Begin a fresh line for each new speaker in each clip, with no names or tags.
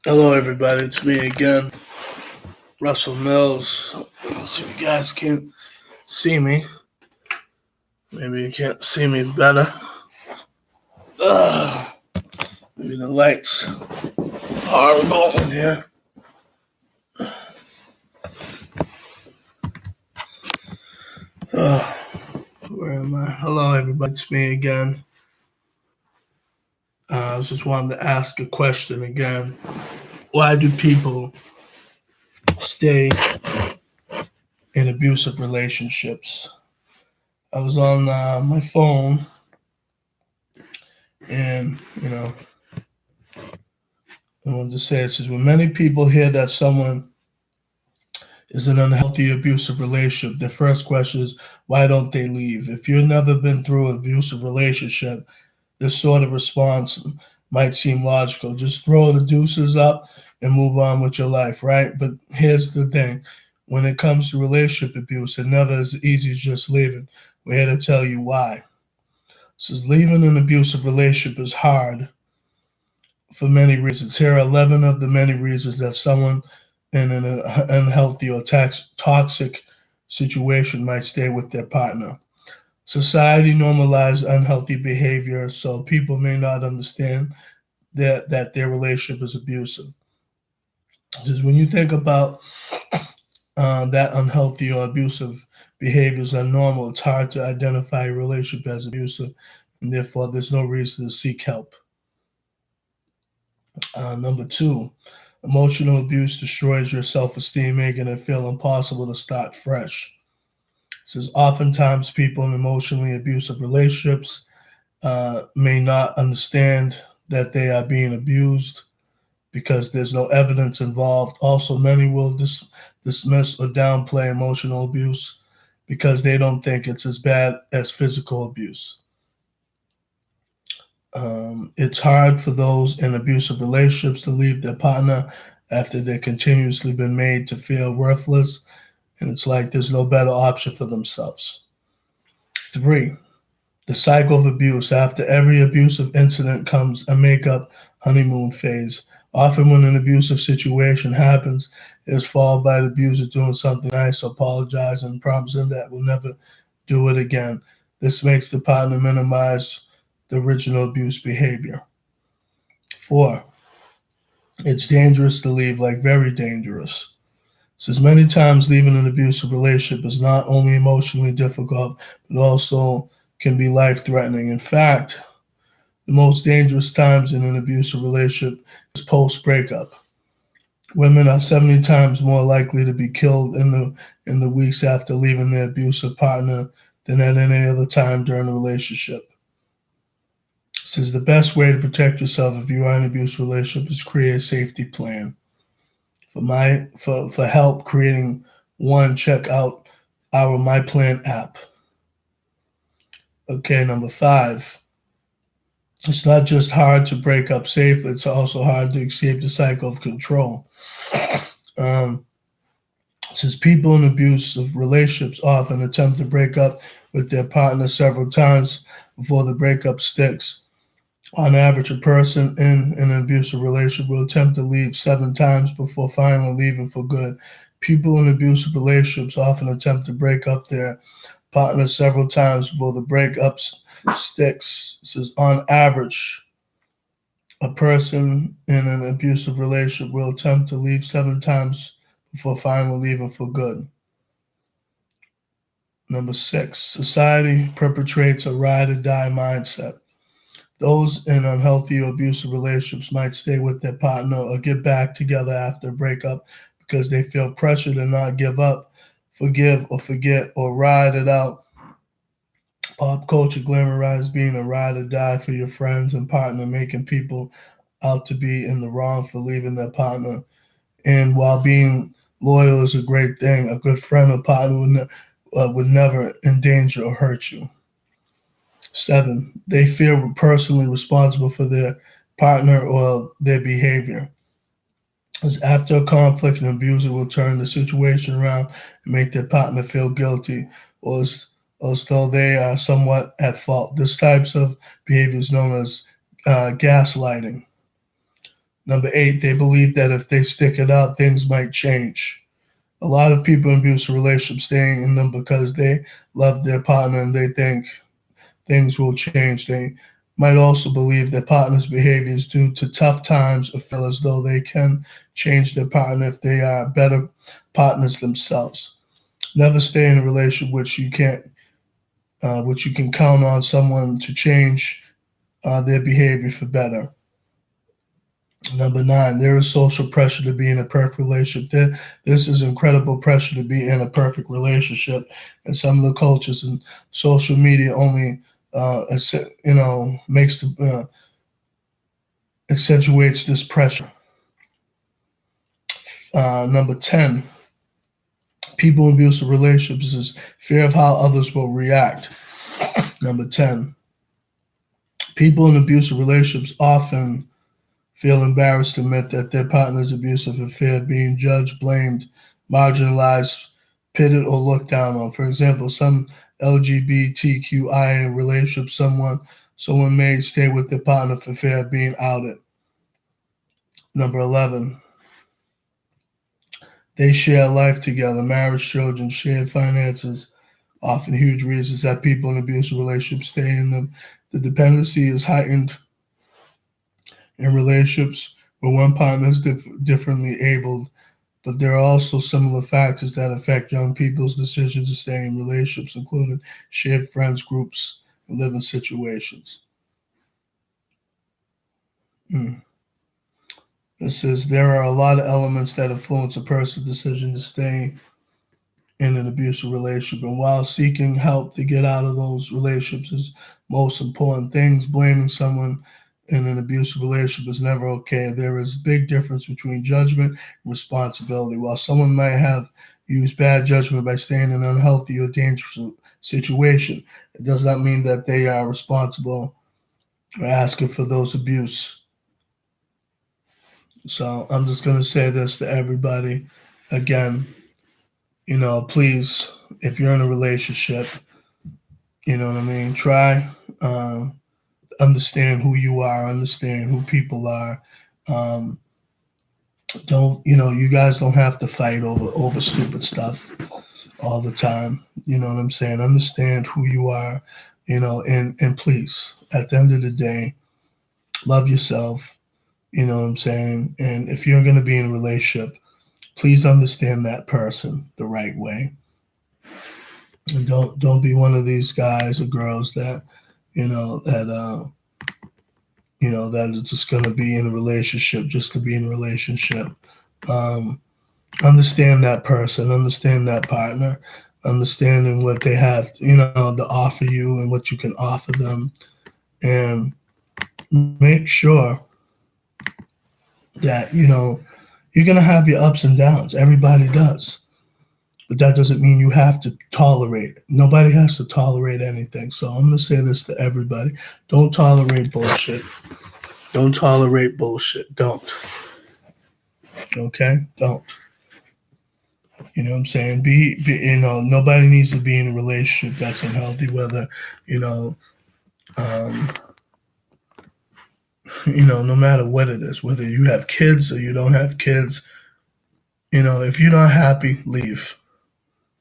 Hello, everybody. It's me again, Russell Mills. Let's see if you guys can't see me. Maybe you can't see me better. Maybe the lights horrible in here. Where am I? Hello, everybody. It's me again. I just wanted to ask a question again. Why do people stay in abusive relationships? I was on my phone, and I wanted to say this is when many people hear that someone is an unhealthy abusive relationship, the first question is, why don't they leave? If you've never been through an abusive relationship, this sort of response might seem logical. Just throw the deuces up and move on with your life, right? But here's the thing. When it comes to relationship abuse, it never is easy as just leaving. We're here to tell you why. Says leaving an abusive relationship is hard for many reasons. Here are 11 of the many reasons that someone in an unhealthy or toxic situation might stay with their partner. Society normalizes unhealthy behavior, so people may not understand that their relationship is abusive. Because when you think about that unhealthy or abusive behaviors are normal, it's hard to identify a relationship as abusive, and therefore there's no reason to seek help. Number two, emotional abuse destroys your self esteem, making it feel impossible to start fresh. It says oftentimes people in emotionally abusive relationships may not understand that they are being abused because there's no evidence involved. Also, many will dismiss or downplay emotional abuse because they don't think it's as bad as physical abuse. It's hard for those in abusive relationships to leave their partner after they've continuously been made to feel worthless, and it's like there's no better option for themselves. Three, the cycle of abuse. After every abusive incident comes a makeup honeymoon phase. Often, when an abusive situation happens, it is followed by the abuser doing something nice, apologizing, promising that will never do it again. This makes the partner minimize the original abuse behavior. Four, it's dangerous to leave, like very dangerous. Says many times leaving an abusive relationship is not only emotionally difficult, but also can be life threatening. In fact, the most dangerous times in an abusive relationship is post breakup. Women are 70 times more likely to be killed in the weeks after leaving their abusive partner than at any other time during the relationship. Says the best way to protect yourself if you are in an abusive relationship is create a safety plan. For help creating one, check out our My Plan app. Okay, number five. It's not just hard to break up safely, it's also hard to escape the cycle of control. Um, since people in abusive relationships often attempt to break up with their partner several times before the breakup sticks. On average, a person in an abusive relationship will attempt to leave 7 times before finally leaving for good. People in abusive relationships often attempt to break up their partner several times before the breakup sticks. This is on average, a person in an abusive relationship will attempt to leave 7 times before finally leaving for good. Number six, society perpetrates a ride or die mindset. Those in unhealthy or abusive relationships might stay with their partner or get back together after a breakup because they feel pressure to not give up, forgive or forget, or ride it out. Pop culture glamorizes being a ride or die for your friends and partner, making people out to be in the wrong for leaving their partner. And while being loyal is a great thing, a good friend or partner would never endanger or hurt you. Seven, they feel personally responsible for their partner or their behavior. As after a conflict, an abuser will turn the situation around and make their partner feel guilty or as though they are somewhat at fault. This type of behavior is known as gaslighting. Number 8, they believe that if they stick it out, things might change. A lot of people in abusive relationships stay in them because they love their partner and they think things will change. They might also believe their partner's behavior is due to tough times or feel as though they can change their partner if they are better partners themselves. Never stay in a relationship which you can count on someone to change their behavior for better. Number 9, there is social pressure to be in a perfect relationship. This is incredible pressure to be in a perfect relationship, and some of the cultures and social media only, makes accentuates this pressure. Number 10, people in abusive relationships is fear of how others will react. Number 10, people in abusive relationships often feel embarrassed to admit that their partner is abusive for fear of being judged, blamed, marginalized, pitted, or looked down on. For example, some LGBTQI relationships, someone may stay with their partner for fear of being outed. Number 11, they share life together, marriage, children, shared finances, often huge reasons that people in abusive relationships stay in them. The dependency is heightened in relationships where one partner is differently abled, but there are also similar factors that affect young people's decisions to stay in relationships, including shared friends groups and living situations. Mm. It says there are a lot of elements that influence a person's decision to stay in an abusive relationship, and while seeking help to get out of those relationships is most important things, blaming someone in an abusive relationship is never okay. There is a big difference between judgment and responsibility. While someone might have used bad judgment by staying in an unhealthy or dangerous situation, it does not mean that they are responsible for asking for those abuse. So I'm just going to say this to everybody again. Please, if you're in a relationship, what I mean, try understand who you are, understand who people are. Um, don't you guys don't have to fight over stupid stuff all the time. You know what I'm saying? Understand who you are, and please, at the end of the day, love yourself. You know what I'm saying? And if you're going to be in a relationship, please understand that person the right way. And don't be one of these guys or girls that that is just going to be in a relationship just to be in a relationship. Um, Understand that person, understand that partner, understanding what they have, to offer you and what you can offer them, and make sure that you're going to have your ups and downs. Everybody does. But that doesn't mean you have to tolerate it. Nobody has to tolerate anything. So I'm going to say this to everybody. Don't tolerate bullshit. Don't tolerate bullshit. Don't. Okay? Don't. You know what I'm saying? Nobody needs to be in a relationship that's unhealthy, whether, you know, um, no matter what it is, whether you have kids or you don't have kids, if you're not happy, leave.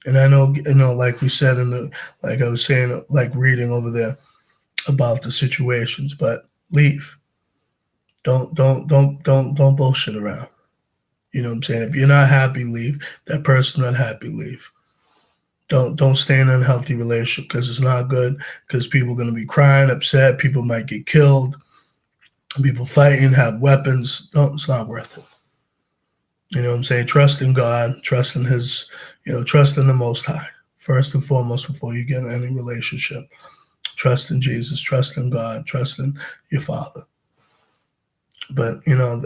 And I know, like we said like I was saying, like reading over there about the situations, but leave. Don't bullshit around. You know what I'm saying? If you're not happy, leave. That person not happy, leave. Don't stay in an unhealthy relationship because it's not good. Because people are gonna be crying, upset. People might get killed. People fighting, have weapons. Don't. It's not worth it. You know what I'm saying? Trust in God. Trust in His. Trust in the Most High first and foremost before you get in any relationship. Trust in Jesus. Trust in God. Trust in your Father. But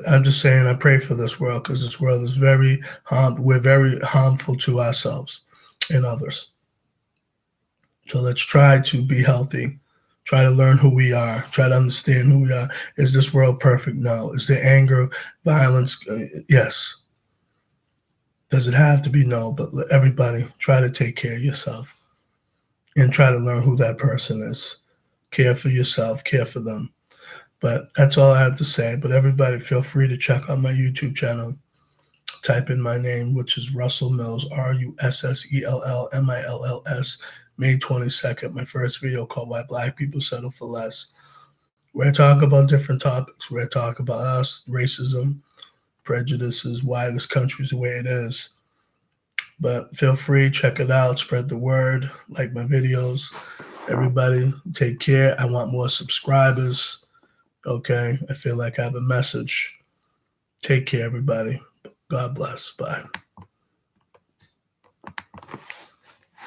I'm just saying, I pray for this world because this world is we're very harmful to ourselves and others. So let's try to be healthy. Try to learn who we are. Try to understand who we are. Is this world perfect? No. Is there anger, violence? Yes. Does it have to be? No. But everybody, try to take care of yourself and try to learn who that person is. Care for yourself. Care for them. But that's all I have to say. But everybody, feel free to check out my YouTube channel. Type in my name, which is Russell Mills, RussellMills, May 22nd. My first video called Why Black People Settle for Less. We're talking about different topics. We're talking about us, racism, prejudices, why this country's the way it is. But feel free, check it out, spread the word, like my videos. Everybody, take care. I want more subscribers. Okay, I feel like I have a message. Take care, everybody. God bless. Bye.